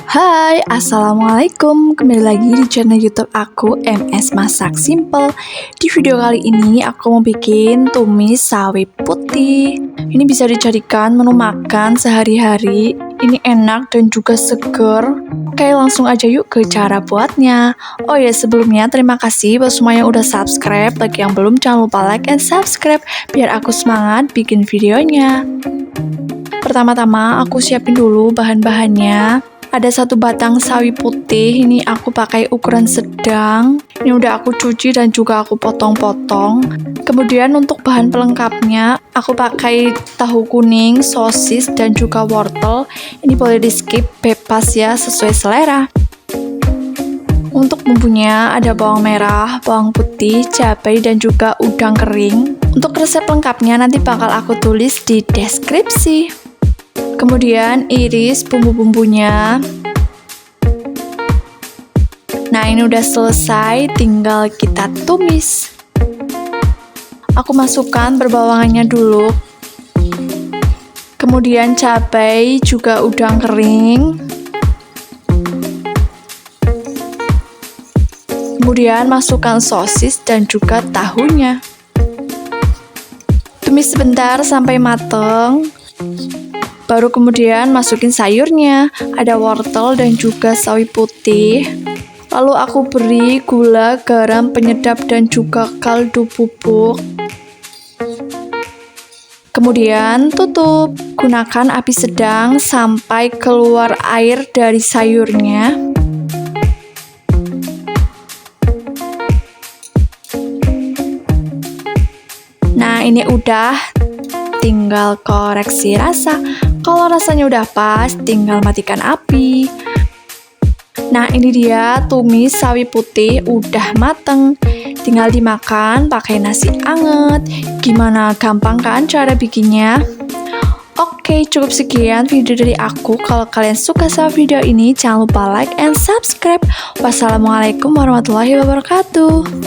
Hai, Assalamualaikum. Kembali lagi di channel YouTube aku, MS Masak Simple. Di video kali ini aku mau bikin tumis sawi putih. Ini bisa dijadikan menu makan sehari-hari. Ini enak dan juga seger. Oke, langsung aja yuk ke cara buatnya. Oh ya, sebelumnya terima kasih buat semua yang udah subscribe. Bagi yang belum, jangan lupa like and subscribe biar aku semangat bikin videonya. Pertama-tama aku siapin dulu bahan-bahannya. Ada 1 batang sawi putih, ini aku pakai ukuran sedang. Ini udah aku cuci dan juga aku potong-potong. Kemudian untuk bahan pelengkapnya, aku pakai tahu kuning, sosis, dan juga wortel. Ini boleh di skip, bebas ya, sesuai selera. Untuk bumbunya ada bawang merah, bawang putih, cabai, dan juga udang kering. Untuk resep lengkapnya nanti bakal aku tulis di deskripsi. Kemudian iris bumbu-bumbunya. Nah, ini udah selesai, tinggal kita tumis. Aku masukkan berbawangannya dulu. Kemudian cabai, juga udang kering. Kemudian masukkan sosis dan juga tahunya. Tumis sebentar sampai mateng. Baru kemudian masukin sayurnya, ada wortel dan juga sawi putih. Lalu aku beri gula, garam, penyedap, dan juga kaldu bubuk. Kemudian tutup, gunakan api sedang sampai keluar air dari sayurnya. Nah, ini udah, tinggal koreksi rasa. Kalau rasanya udah pas, tinggal matikan api. Nah, ini dia tumis sawi putih udah mateng. Tinggal dimakan pakai nasi anget. Gimana, gampang kan cara bikinnya? Oke, cukup sekian video dari aku. Kalau kalian suka sama video ini, jangan lupa like and subscribe. Wassalamualaikum warahmatullahi wabarakatuh.